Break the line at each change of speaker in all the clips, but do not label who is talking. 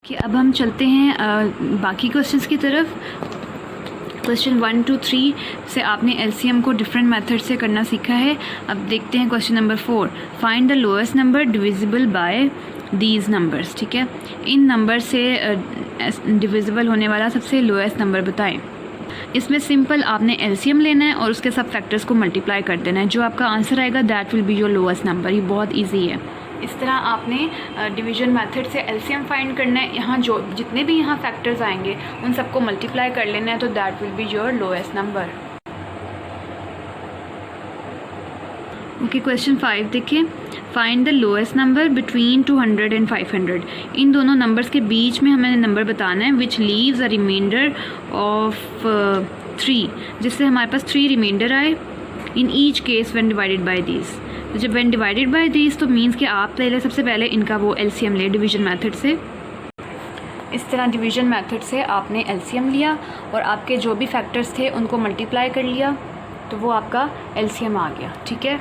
कि अब हम चलते हैं बाकी क्वेश्चंस की तरफ। क्वेश्चन 1 to 3 से आपने एलसीएम को डिफरेंट मेथड से करना सीखा है। अब देखते हैं question number 4, find the lowest number divisible by these numbers. ठीक है, इन नंबर से डिविजिबल होने वाला सबसे लोएस्ट नंबर बताएं। इसमें सिंपल आपने एलसीएम लेना है और उसके सब फैक्टर्स को मल्टीप्लाई कर देना है। जो आपका आंसर आएगा that will be your lowest number. ये बहुत ईजी है। इस तरह आपने डिवीजन मेथड से एलसीएम फाइंड करना है। यहाँ जो जितने भी यहाँ फैक्टर्स आएंगे उन सबको मल्टीप्लाई कर लेना है, तो that will be your lowest number. Okay, question 5 देखिए, find the lowest number between 200 and 500। इन दोनों नंबर्स के बीच में हमें नंबर बताना है which leaves a reminder of 3, जिससे हमारे पास 3 रिमाइंडर आए in each case when divided by these. तो जब व्हेन डिवाइडेड बाय दीज तो मीन्स कि आप सबसे पहले इनका वो एलसीएम ले डिवीजन मेथड से। इस तरह डिवीजन मेथड से आपने एलसीएम लिया और आपके जो भी फैक्टर्स थे उनको मल्टीप्लाई कर लिया, तो वो आपका एलसीएम आ गया। ठीक है,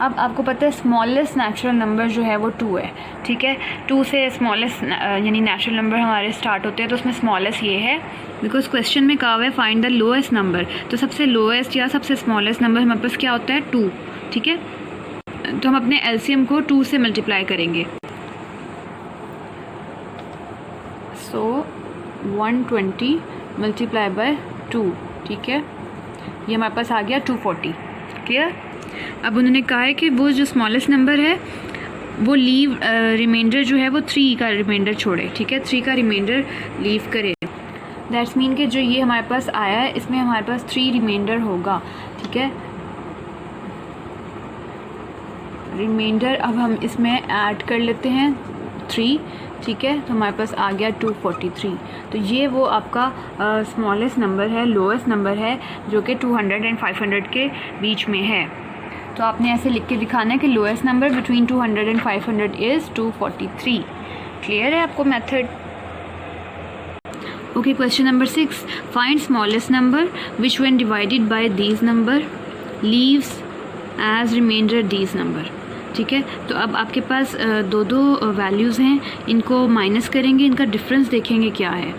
अब आपको पता है स्मॉलेस्ट नेचुरल नंबर जो है वो 2 है। ठीक है, 2 से स्मॉलेस्ट यानी नेचुरल नंबर हमारे स्टार्ट होते हैं, तो उसमें स्मॉलेस्ट ये है बिकॉज क्वेश्चन में कहा हुआ है फाइंड द लोएस्ट नंबर। तो सबसे लोएस्ट या सबसे स्मॉलेस्ट नंबर हमारे पास क्या होता है? 2। ठीक है, तो हम अपने एलसीएम को 2 से मल्टीप्लाई करेंगे। सो 120 मल्टीप्लाई बाय 2। ठीक है, ये हमारे पास आ गया 240। क्लियर? अब उन्होंने कहा है कि वो जो स्मॉलेस्ट नंबर है वो लीव रिमाइंडर जो है वो 3 का रिमाइंडर छोड़े। ठीक है, 3 का रिमाइंडर लीव करे। दैट्स मीन कि जो ये हमारे पास आया है इसमें हमारे पास 3 रिमाइंडर होगा। ठीक है, रिमाइंडर अब हम इसमें ऐड कर लेते हैं 3। ठीक है, तो हमारे पास आ गया 243। तो ये वो आपका स्मॉलेस्ट नंबर है, लोएस्ट नंबर है, जो कि 200 एंड 500 के बीच में है। तो आपने ऐसे लिख के दिखाना है कि lowest number between 200 and 500 is 243। Clear है आपको method? Okay, question number 6, find smallest number which when divided by these number leaves as reminder these number. ठीक है, तो अब आपके पास दो वैल्यूज़ हैं, इनको माइनस करेंगे, इनका डिफरेंस देखेंगे क्या है।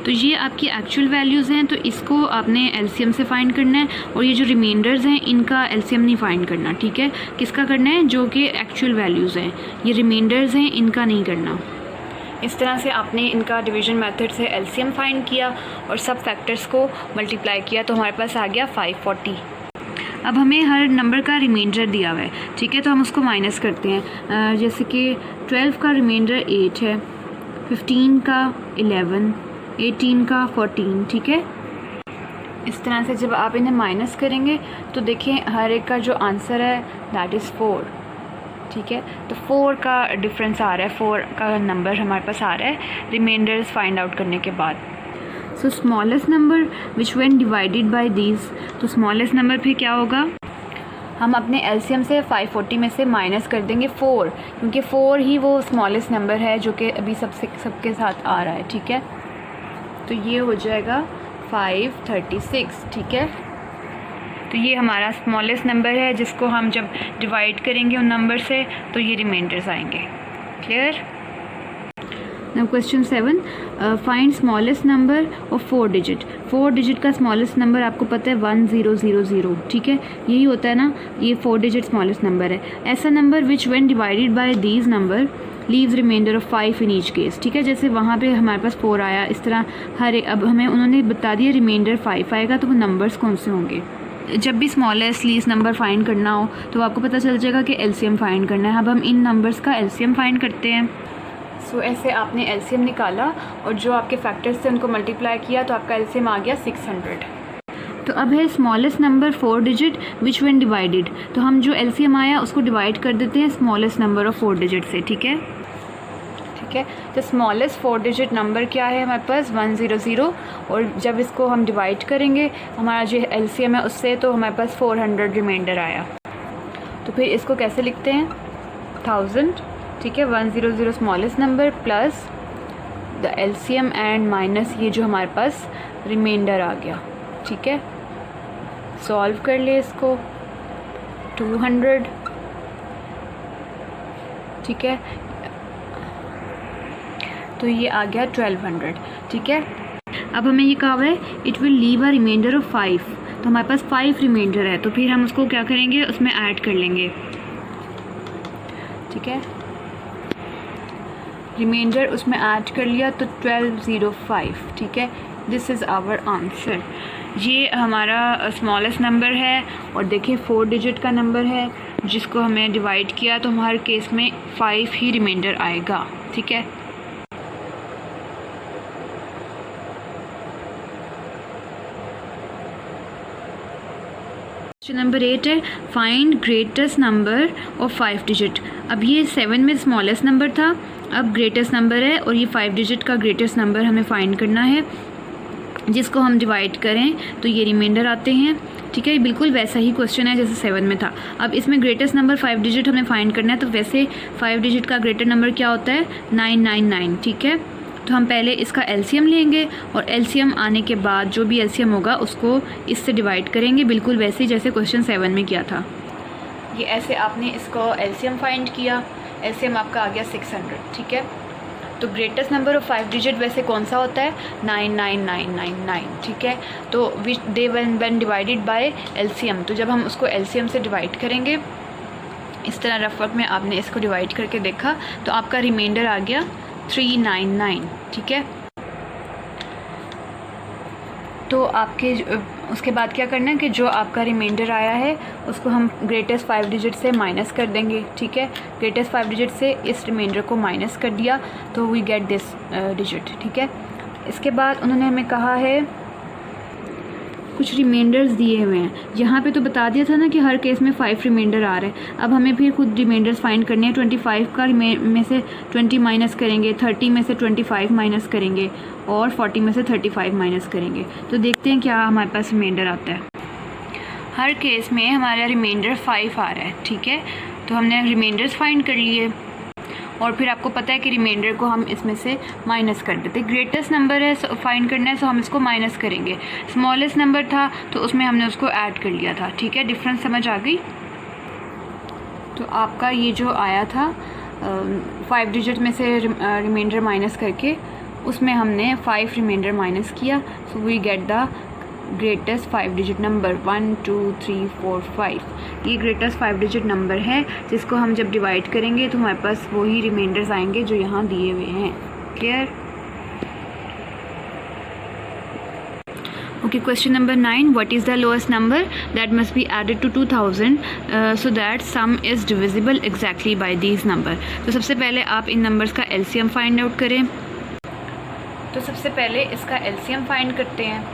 तो ये आपकी एक्चुअल वैल्यूज़ हैं, तो इसको आपने एलसीएम से फाइंड करना है, और ये जो रिमाइंडर्स हैं इनका एलसीएम नहीं फाइंड करना। ठीक है, किसका करना है? जो कि एक्चुअल वैल्यूज़ हैं। ये रिमाइंडर्स हैं, इनका नहीं करना। इस तरह से आपने इनका डिवीजन मेथड से एलसीएम फाइंड किया और सब फैक्टर्स को मल्टीप्लाई किया, तो हमारे पास आ गया 540। अब हमें हर नंबर का रिमाइंडर दिया हुआ है। ठीक है, तो हम उसको माइनस करते हैं। जैसे कि 12 का रिमाइंडर 8 है, 15 का 11, 18 का 14। ठीक है, इस तरह से जब आप इन्हें माइनस करेंगे तो देखें हर एक का जो आंसर है दैट इज़ 4। ठीक है, तो 4 का डिफरेंस आ रहा है, 4 का नंबर हमारे पास आ रहा है रिमाइंडर्स फाइंड आउट करने के बाद। सो smallest number which when divided by these, तो स्मॉलेस्ट नंबर फिर क्या होगा? हम अपने एलसीएम से 540 में से माइनस कर देंगे 4, क्योंकि 4 ही वो स्मॉलेस्ट नंबर है जो कि अभी सबके साथ आ रहा है। ठीक है, तो ये हो जाएगा 536। ठीक है, तो ये हमारा स्मॉलेस्ट नंबर है जिसको हम जब डिवाइड करेंगे उन नंबर से तो ये रिमाइंडर्स आएंगे। Clear? Now question 7, find smallest number of 4 digit. 4 digit का स्मॉलेस्ट नंबर आपको पता है 1000। ठीक है, यही होता है ना, ये 4 डिजिट स्मॉलेस्ट नंबर है। ऐसा number which when divided by these number leaves reminder of 5 in each case. ठीक है, जैसे वहाँ पे हमारे पास 4 आया, इस तरह अब हमें उन्होंने बता दिया रिमाइंडर 5 आएगा, तो वो नंबर्स कौन से होंगे। जब भी स्मॉलेस्ट लीस्ट नंबर फाइंड करना हो तो आपको पता चल जाएगा कि एलसीएम फाइंड करना है। अब हम इन नंबर्स का एलसीएम फाइंड करते हैं। सो ऐसे आपने एलसीएम निकाला और जो आपके फैक्टर्स थे उनको मल्टीप्लाई किया, तो आपका एलसीएम आ गया 600। तो अब है smallest number 4 digit which when divided, तो हम जो एलसीएम आया उसको डिवाइड कर देते हैं स्मॉलेस्ट नंबर ऑफ 4 डिजिट से। ठीक है, ठीक है, तो स्मॉलेस्ट 4 डिजिट नंबर क्या है हमारे पास? 100। और जब इसको हम डिवाइड करेंगे हमारा जो एलसीएम है उससे, तो हमारे पास 400 रिमाइंडर आया। तो फिर इसको कैसे लिखते हैं? 1000। ठीक है, 100 smallest number plus the LCM and minus ये जो हमारे पास रिमाइंडर आ गया। ठीक है, सॉल्व कर ले इसको। 200। ठीक है, तो ये आ गया 1200, ठीक है। अब हमें ये कहा हुआ है it will leave a reminder of 5, तो हमारे पास 5 रिमाइंडर है, तो फिर हम उसको क्या करेंगे, उसमें ऐड कर लेंगे, ठीक है। रिमाइंडर उसमें ऐड कर लिया तो 1205, ठीक है। This is our answer. ये हमारा स्मॉलेस्ट नंबर है और देखिए 4 डिजिट का नंबर है जिसको हमें डिवाइड किया तो हमारे केस में 5 ही रिमाइंडर आएगा, ठीक है। क्वेश्चन नंबर 8 है find greatest number of 5 digit. अब ये 7 में स्मॉलेस्ट नंबर था, अब ग्रेटेस्ट नंबर है और ये 5 डिजिट का ग्रेटेस्ट नंबर हमें फाइंड करना है, जिसको हम डिवाइड करें तो ये रिमाइंडर आते हैं, ठीक है। बिल्कुल वैसा ही क्वेश्चन है जैसे 7 में था। अब इसमें ग्रेटेस्ट नंबर 5 डिजिट हमें फाइंड करना है, तो वैसे 5 डिजिट का ग्रेटर नंबर क्या होता है, 999, ठीक है। तो हम पहले इसका एलसीएम लेंगे और एलसीएम आने के बाद जो भी एलसीएम होगा उसको इससे डिवाइड करेंगे, बिल्कुल वैसे ही जैसे क्वेश्चन 7 में किया था। ये ऐसे आपने इसको एलसीएम फाइंड किया, एलसीएम आपका आ गया 600, ठीक है। तो ग्रेटेस्ट नंबर ऑफ 5 डिजिट वैसे कौन सा होता है, 99999, ठीक है। तो विच दे व्हेन डिवाइडेड बाय एलसीएम, तो जब हम उसको एलसीएम से डिवाइड करेंगे, इस तरह रफ वर्क में आपने इसको डिवाइड करके देखा तो आपका रिमाइंडर आ गया 399, ठीक है। तो आपके उसके बाद क्या करना है कि जो आपका रिमाइंडर आया है उसको हम ग्रेटेस्ट 5 डिजिट से माइनस कर देंगे, ठीक है। ग्रेटेस्ट 5 डिजिट से इस रिमाइंडर को माइनस कर दिया तो वी गेट दिस डिजिट, ठीक है। इसके बाद उन्होंने हमें कहा है कुछ रिमाइंडर्स दिए हुए हैं, यहाँ पे तो बता दिया था ना कि हर केस में 5 रिमाइंडर आ रहे हैं। अब हमें फिर खुद रिमाइंडर्स फाइंड करने हैं। 25 का में से 20 माइनस करेंगे, 30 में से 25 माइनस करेंगे और 40 में से 35 माइनस करेंगे। तो देखते हैं क्या हमारे पास रिमाइंडर आता है। हर केस में हमारा रिमाइंडर 5 आ रहा है, ठीक है। तो हमने रिमाइंडर्स फाइंड कर लिए और फिर आपको पता है कि रिमाइंडर को हम इसमें से माइनस कर देते। ग्रेटेस्ट नंबर है फाइंड करना है, सो हम इसको माइनस करेंगे। स्मॉलेस्ट नंबर था तो उसमें हमने उसको ऐड कर लिया था, ठीक है। डिफरेंस समझ आ गई। तो आपका ये जो आया था 5 डिजिट में से रिमाइंडर माइनस करके उसमें हमने 5 रिमाइंडर माइनस किया, so we get the greatest 5 digit number 1 2 3 4 5। ये ग्रेटेस्ट 5 डिजिट नंबर है जिसको हम जब डिवाइड करेंगे तो हमारे पास वही रिमाइंडर्स आएंगे जो यहाँ दिए हुए हैं। Clear? Okay, question number 9, what is the lowest number that must be added to 2000 so that sum is divisible exactly by these number. तो सबसे पहले आप इन नंबर्स का एलसीएम फाइंड आउट करें। तो सबसे पहले इसका एलसीएम फाइंड करते हैं।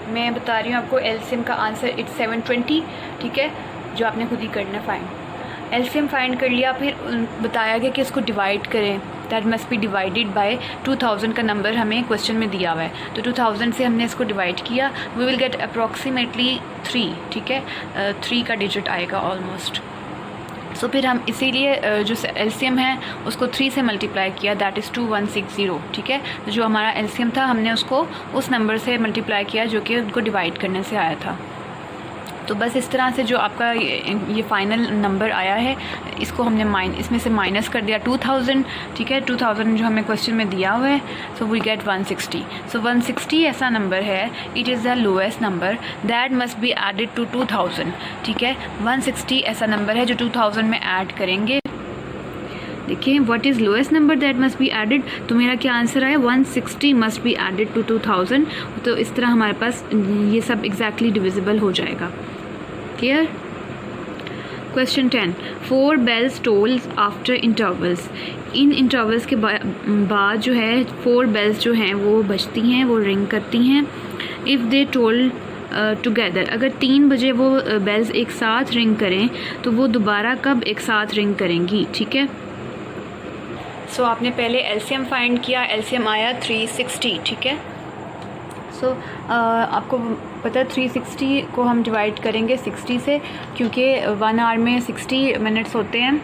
मैं बता रही हूँ आपको एलसीएम का आंसर इट्स 720, ठीक है, जो आपने खुद ही करना फाइंड। एलसीएम फाइंड कर लिया, फिर बताया गया कि इसको डिवाइड करें, that must B divided by 2000 का नंबर हमें क्वेश्चन में दिया हुआ है। तो 2000 से हमने इसको डिवाइड किया, वी विल गेट अप्रॉक्सीमेटली 3, ठीक है। 3 का डिजिट आएगा ऑलमोस्ट। सो फिर हम इसीलिए जो एलसीएम है उसको 3 से मल्टीप्लाई किया, दैट इज़ 2160, ठीक है। तो जो हमारा एलसीएम था हमने उसको उस नंबर से मल्टीप्लाई किया जो कि उनको डिवाइड करने से आया था। तो बस इस तरह से जो आपका ये फाइनल नंबर आया है इसको हमने इसमें से माइनस कर दिया 2000, ठीक है। 2000 जो हमें क्वेश्चन में दिया हुआ है, सो वी गेट 160। सो 160 ऐसा नंबर है, it is the lowest number that must be added to 2000, ठीक है। 160 ऐसा नंबर है जो 2000 में ऐड करेंगे। देखिए what is lowest number that must be added, तो मेरा क्या आंसर आया, 160 मस्ट बी एडेड टू 2000। तो इस तरह हमारे पास ये सब एग्जैक्टली डिविजिबल हो जाएगा। Clear? Question 10, 4 bells tolls after intervals. इन इंटरवल्स के बाद जो है 4 बेल्स जो हैं वो बजती हैं, वो रिंग करती हैं। इफ़ दे टोल टुगेदर, अगर 3 बजे वो बेल्स एक साथ रिंग करें तो वो दोबारा कब एक साथ रिंग करेंगी, ठीक है। सो आपने पहले एलसीएम फाइंड किया, एलसीएम आया 360, ठीक है। सो आपको पता है 360 को हम डिवाइड करेंगे 60 से, क्योंकि 1 आवर में 60 मिनट्स होते हैं।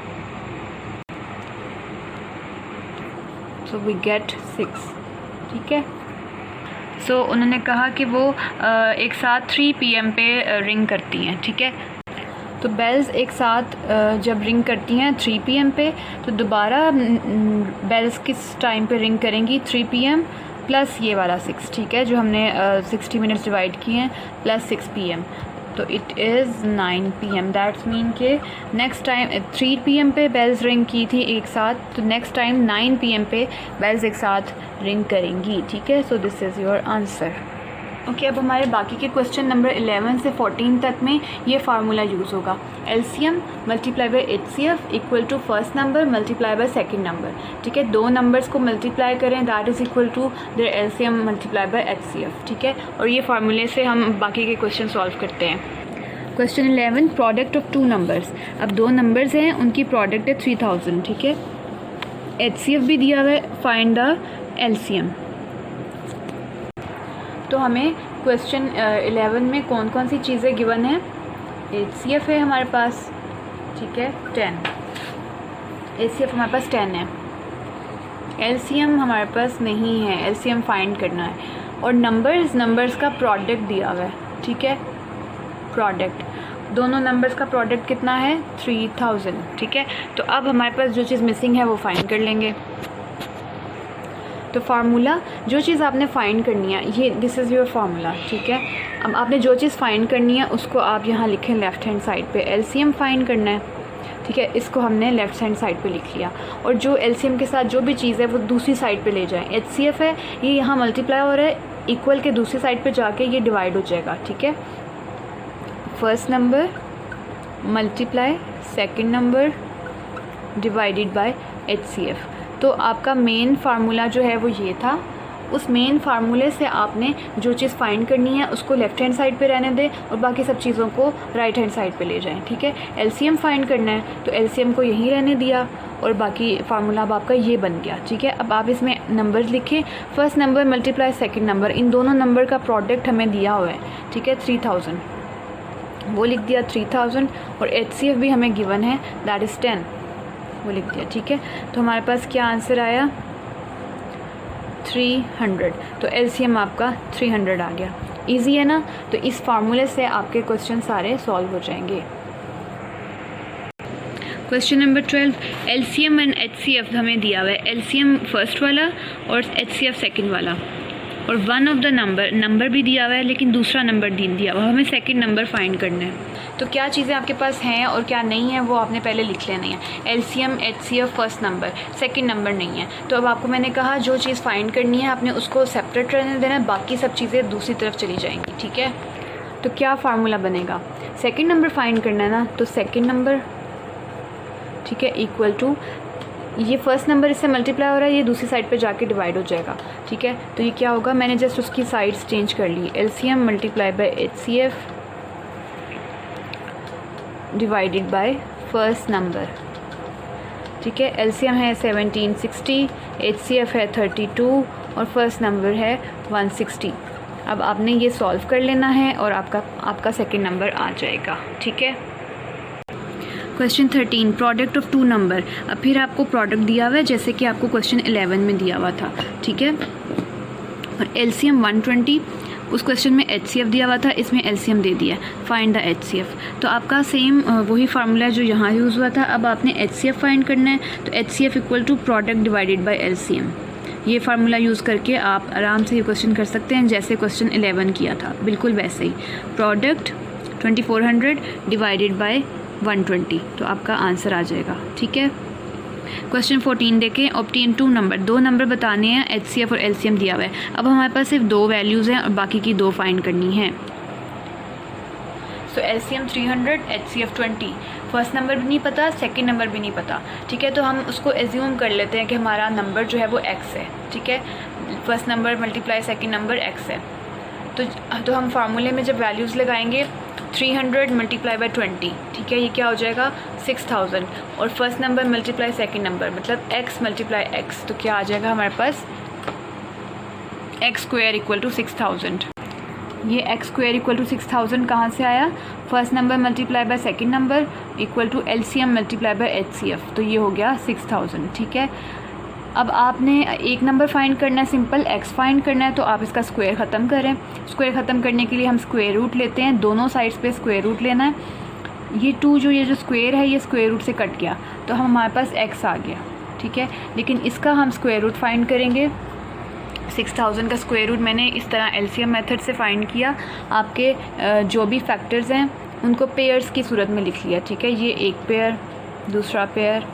सो वी गेट 6, ठीक है। सो उन्होंने कहा कि वो एक साथ 3 PM पे रिंग करती हैं, ठीक है। तो बेल्स एक साथ जब रिंग करती हैं 3 PM पे, तो दोबारा बेल्स किस टाइम पे रिंग करेंगी? 3 PM प्लस ये वाला 6, ठीक है, जो हमने 60 मिनट्स डिवाइड किए हैं, प्लस 6 PM, तो it is 9 PM। That's mean के नेक्स्ट टाइम 3 PM पे बेल्स रिंग की थी एक साथ, तो नेक्स्ट टाइम 9 PM पे बेल्स एक साथ रिंग करेंगी, ठीक है। So this is your answer. Okay, अब हमारे बाकी के क्वेश्चन नंबर 11 से 14 तक में ये फार्मूला यूज़ होगा। LCM multiply by HCF equal to first number multiply by second number, ठीक है। दो नंबर्स को मल्टीप्लाई करें, that is equal to their LCM multiply by HCF, ठीक है। और ये फार्मूले से हम बाकी के क्वेश्चन सॉल्व करते हैं। Question 11, product of 2 numbers. अब 2 नंबर्स हैं, उनकी प्रोडक्ट है 3000, ठीक है। HCF भी दिया हुआ है, फाइंड द LCM। तो हमें क्वेश्चन 11 में कौन कौन सी चीज़ें गिवन है? HCF है हमारे पास, ठीक है, 10। HCF हमारे पास 10 है। LCM हमारे पास नहीं है, LCM फाइंड करना है। और नंबर्स का प्रोडक्ट दिया हुआ है, ठीक है, प्रोडक्ट, दोनों नंबर्स का प्रोडक्ट कितना है? 3000, ठीक है। तो अब हमारे पास जो चीज़ मिसिंग है वो फाइंड कर लेंगे। तो फार्मूला, जो चीज़ आपने फ़ाइंड करनी है, ये दिस इज़ योर फार्मूला, ठीक है। अब आपने जो चीज़ फ़ाइंड करनी है उसको आप यहाँ लिखें लेफ़्ट हैंड साइड पे। LCM फ़ाइंड करना है, ठीक है, इसको हमने लेफ़्ट हैंड साइड पे लिख लिया। और जो LCM के साथ जो भी चीज़ है वो दूसरी साइड पे ले जाएं। HCF है, ये यहाँ मल्टीप्लाई हो रहा है, इक्वल के दूसरी साइड पे जाके ये डिवाइड हो जाएगा, ठीक है। First number multiply second number divided by HCF। तो आपका मेन फार्मूला जो है वो ये था। उस मेन फार्मूले से आपने जो चीज़ फाइंड करनी है उसको लेफ़्ट हैंड साइड पे रहने दें और बाकी सब चीज़ों को राइट हैंड साइड पे ले जाएं, ठीक है। LCM फाइंड करना है तो LCM को यहीं रहने दिया और बाकी फार्मूला अब आपका ये बन गया, ठीक है। अब आप इसमें नंबर्स लिखें, first number multiply second number, इन दोनों नंबर का प्रोडक्ट हमें दिया हुआ है, ठीक है, 3000, वो लिख दिया 3000। और HCF भी हमें गिवन है, दैट इज़ 10, वो लिख दिया, ठीक है। तो हमारे पास क्या आंसर आया? 300। तो LCM आपका 300 आ गया। इजी है ना? तो इस फार्मूले से आपके क्वेश्चन सारे सॉल्व हो जाएंगे। Question number 12, LCM and HCF हमें दिया हुआ है। LCM फर्स्ट वाला और HCF सेकंड वाला, और वन ऑफ द नंबर भी दिया हुआ है लेकिन दूसरा नंबर दिया हुआ है, हमें सेकंड नंबर फाइंड करना है। तो क्या चीज़ें आपके पास हैं और क्या नहीं है वो आपने पहले लिख लेनी है। LCM HCF first number, second number नहीं है। तो अब आपको मैंने कहा जो चीज़ फाइंड करनी है आपने उसको सेपरेट रहने देना है, बाकी सब चीज़ें दूसरी तरफ चली जाएंगी, ठीक है। तो क्या फार्मूला बनेगा? सेकेंड नंबर फाइंड करना है ना, तो सेकेंड नंबर, ठीक है, इक्वल टू ये फर्स्ट नंबर इससे मल्टीप्लाई हो रहा है, ये दूसरी साइड पे जाके डिवाइड हो जाएगा, ठीक है। तो ये क्या होगा, मैंने जस्ट उसकी साइड्स चेंज कर ली। LCM multiply by HCF divided by first number, ठीक है। LCM है 1760, HCF है 32 और फर्स्ट नंबर है 160। अब आपने ये सॉल्व कर लेना है और आपका सेकेंड नंबर आ जाएगा, ठीक है। Question 13, product of 2 number. अब फिर आपको प्रोडक्ट दिया हुआ है जैसे कि आपको क्वेश्चन 11 में दिया हुआ था, ठीक है। और LCM 120, उस क्वेश्चन में HCF दिया हुआ था, इसमें LCM दे दिया, फाइंड द HCF। तो आपका सेम वही फार्मूला जो यहाँ यूज़ हुआ था, अब आपने HCF फाइंड करना है। तो HCF equal to product divided by LCM, ये फार्मूला यूज़ करके आप आराम से ये क्वेश्चन कर सकते हैं जैसे क्वेश्चन 11 किया था, बिल्कुल वैसे ही। प्रोडक्ट 2400 डिवाइडेड बाय 120, तो आपका आंसर आ जाएगा, ठीक है। क्वेश्चन 14 देखें, ऑब्टेन 2 नंबर, 2 नंबर बताने हैं, HCF और LCM दिया हुआ है। अब हमारे पास सिर्फ 2 वैल्यूज़ हैं और बाकी की 2 फाइंड करनी है। सो LCM 300, HCF 20, फर्स्ट नंबर भी नहीं पता, सेकंड नंबर भी नहीं पता, ठीक है। तो हम उसको एज्यूम कर लेते हैं कि हमारा नंबर जो है वो x है, ठीक है। First number multiply second number x है। तो हम फार्मूले में जब वैल्यूज़ लगाएंगे 300 मल्टीप्लाई बाय 20, ठीक है, ये क्या हो जाएगा 6000। और first number multiply second number मतलब x मल्टीप्लाई x, तो क्या आ जाएगा हमारे पास x स्क्वायर इक्वल टू 6000। ये x स्क्वायर इक्वल टू 6000 कहाँ से आया? First number multiply by second number equal to LCM multiply by HCF, तो ये हो गया 6000, ठीक है। अब आपने एक नंबर फाइंड करना है, सिंपल x फाइंड करना है, तो आप इसका स्क्वायर ख़त्म करें। स्क्वायर ख़त्म करने के लिए हम स्क्वायर रूट लेते हैं, दोनों साइड्स पे स्क्वायर रूट लेना है। ये 2 जो ये जो स्क्वायर है ये स्क्वायर रूट से कट गया तो हमारे पास x आ गया, ठीक है। लेकिन इसका हम स्क्वायर रूट फाइंड करेंगे। 6000 का स्क्वायर रूट मैंने इस तरह एलसीएम मेथड से फाइंड किया। आपके जो भी फैक्टर्स हैं उनको पेयर्स की सूरत में लिख लिया, ठीक है। ये एक पेयर, दूसरा पेयर,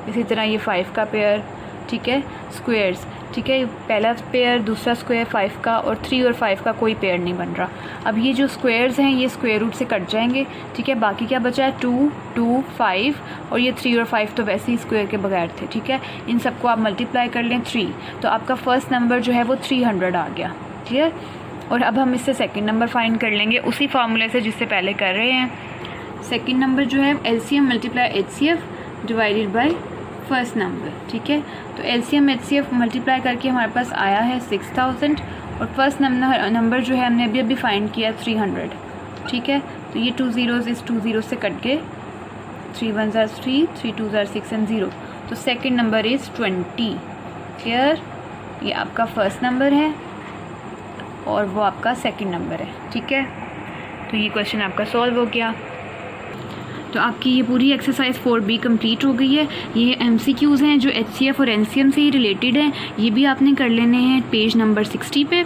इसी तरह ये 5 का पेयर, ठीक है। स्क्वायर्स, ठीक है, पहला पेयर, दूसरा स्क्वायर 5 का, और 3 और 5 का कोई पेयर नहीं बन रहा। अब ये जो स्क्वायर्स हैं ये स्क्वायर रूट से कट जाएंगे, ठीक है। बाकी क्या बचा है 2, 2, 5 और ये 3 और 5 तो वैसे ही स्क्वायर के बगैर थे, ठीक है। इन सबको आप मल्टीप्लाई कर लें 3, तो आपका फर्स्ट नंबर जो है वो 300 आ गया, ठीक है। और अब हम इससे सेकंड नंबर फाइंड कर लेंगे उसी फार्मूले से जिससे पहले कर रहे हैं। सेकंड नंबर जो है LCM multiply HCF divided by first number, ठीक है। तो एलसीएम एचसीएफ मल्टीप्लाई करके हमारे पास आया है 6000 और फर्स्ट नंबर जो है हमने अभी अभी फाइंड किया 300, ठीक है। तो ये 2 zeros इस 2 zeros से कट गए, 3 1s are 3, 3 2s are 6 and 0, तो सेकंड नंबर इज़ 20। क्लियर, ये आपका फर्स्ट नंबर है और वो आपका सेकंड नंबर है, ठीक है। तो ये क्वेश्चन आपका सॉल्व हो गया। तो आपकी ये पूरी एक्सरसाइज 4B कंप्लीट हो गई है। ये MCQs हैं जो HCF और NCM से ही रिलेटेड हैं, ये भी आपने कर लेने हैं पेज नंबर 60 पे।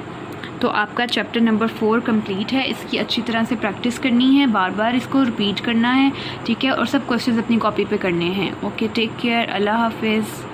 तो आपका चैप्टर नंबर 4 कंप्लीट है। इसकी अच्छी तरह से प्रैक्टिस करनी है, बार बार इसको रिपीट करना है, ठीक है। और सब क्वेश्चंस अपनी कॉपी पे करने हैं। ओके, टेक केयर, अल्लाह हाफिज़।